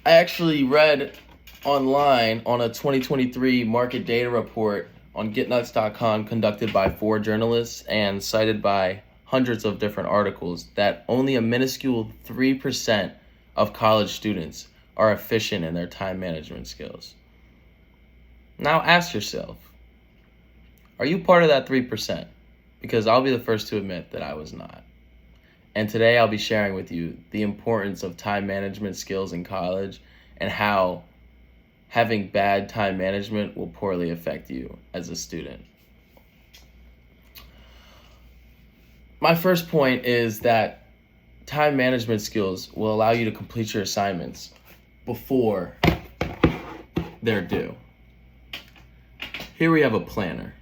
I actually read online on a 2023 market data report on getnuts.com conducted by 4 journalists and cited by hundreds of different articles that only a minuscule 3% of college students are efficient in their time management skills. Now ask yourself, are you part of that 3%? Because I'll be the first to admit that I was not. And today I'll be sharing with you the importance of time management skills in college and how having bad time management will poorly affect you as a student. My first point is that time management skills will allow you to complete your assignments before they're due. Here we have a planner.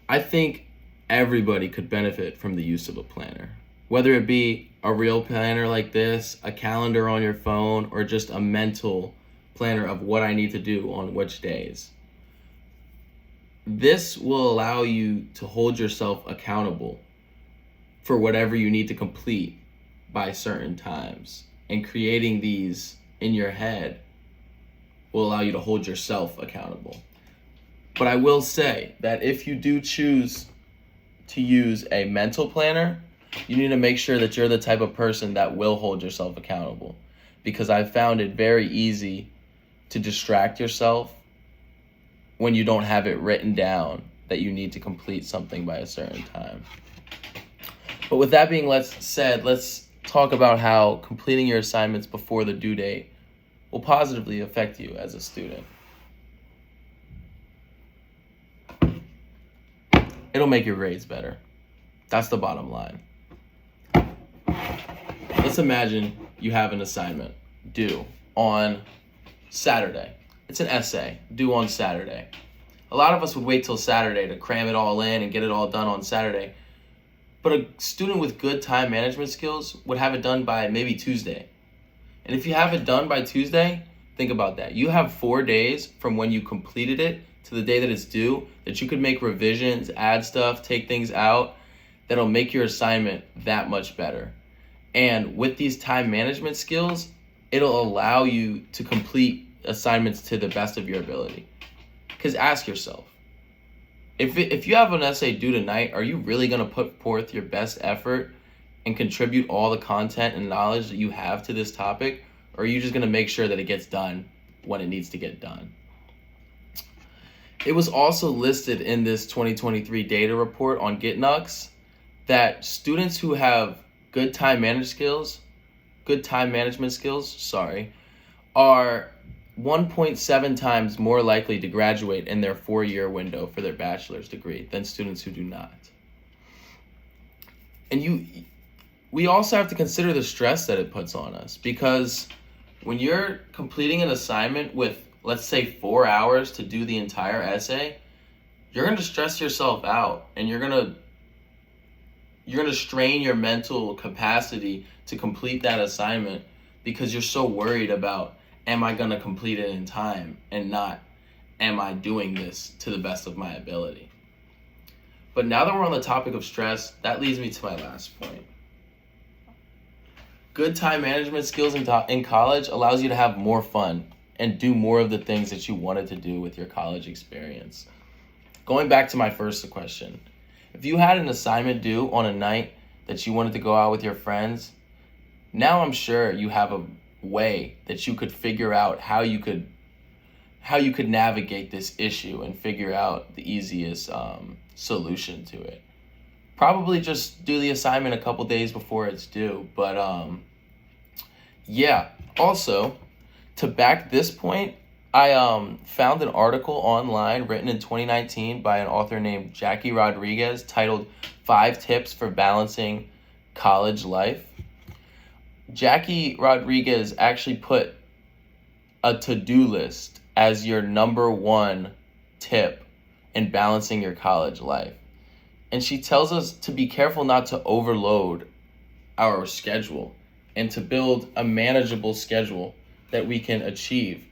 I think everybody could benefit from the use of a planner, whether it be a real planner like this, a calendar on your phone, or just a mental planner of what I need to do on which days. This will allow you to hold yourself accountable for whatever you need to complete by certain times. And creating these in your head will allow you to hold yourself accountable. But I will say that if you do choose to use a mental planner, you need to make sure that you're the type of person that will hold yourself accountable, because I've found it very easy to distract yourself when you don't have it written down that you need to complete something by a certain time. But with that being said, let's talk about how completing your assignments before the due date will positively affect you as a student. It'll make your grades better. That's the bottom line. Let's imagine you have an assignment due on Saturday. It's an essay due on Saturday. A lot of us would wait till Saturday to cram it all in and get it all done on Saturday. But a student with good time management skills would have it done by maybe Tuesday. And if you have it done by Tuesday, think about that. You have 4 days from when you completed it to the day that it's due that you could make revisions, add stuff, take things out that'll make your assignment that much better. And with these time management skills, it'll allow you to complete assignments to the best of your ability. Because ask yourself, if you have an essay due tonight, are you really going to put forth your best effort and contribute all the content and knowledge that you have to this topic? Or are you just going to make sure that it gets done when it needs to get done? It was also listed in this 2023 data report on GetNux that students who have good time management skills, are 1.7 times more likely to graduate in their 4-year window for their bachelor's degree than students who do not. And we also have to consider the stress that it puts on us, because when you're completing an assignment with, let's say, 4 hours to do the entire essay, you're going to stress yourself out, and you're going to strain your mental capacity to complete that assignment because you're so worried about, am I going to complete it in time, and not, am I doing this to the best of my ability? But now that we're on the topic of stress, that leads me to my last point. Good time management skills in college allows you to have more fun and do more of the things that you wanted to do with your college experience. Going back to my first question, if you had an assignment due on a night that you wanted to go out with your friends, now I'm sure you have a way that you could figure out how you could navigate this issue and figure out the easiest solution to it. Probably just do the assignment a couple days before it's due. But also, to back this point, I found an article online written in 2019 by an author named Jackie Rodriguez titled 5 Tips for Balancing College Life. Jackie Rodriguez actually put a to-do list as your number 1 tip in balancing your college life. And she tells us to be careful not to overload our schedule and to build a manageable schedule that we can achieve.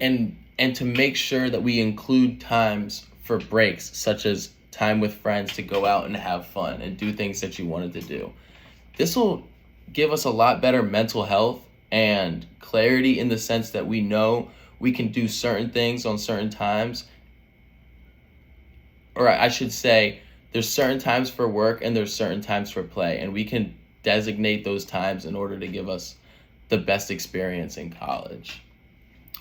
And to make sure that we include times for breaks, such as time with friends to go out and have fun and do things that you wanted to do. This will give us a lot better mental health and clarity in the sense that we know we can do certain things on certain times. Or I should say, there's certain times for work and there's certain times for play, and we can designate those times in order to give us the best experience in college.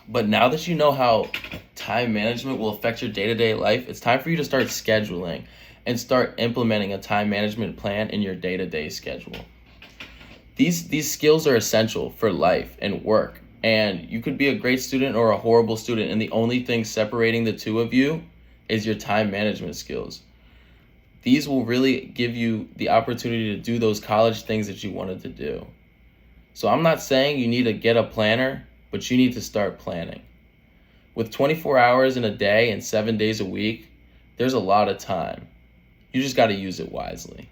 But now that you know how time management will affect your day-to-day life, it's time for you to start scheduling and start implementing a time management plan in your day-to-day schedule. These skills are essential for life and work, and you could be a great student or a horrible student, and the only thing separating the two of you is your time management skills. These will really give you the opportunity to do those college things that you wanted to do. So I'm not saying you need to get a planner, but you need to start planning. With 24 hours in a day and 7 days a week, there's a lot of time. You just got to use it wisely.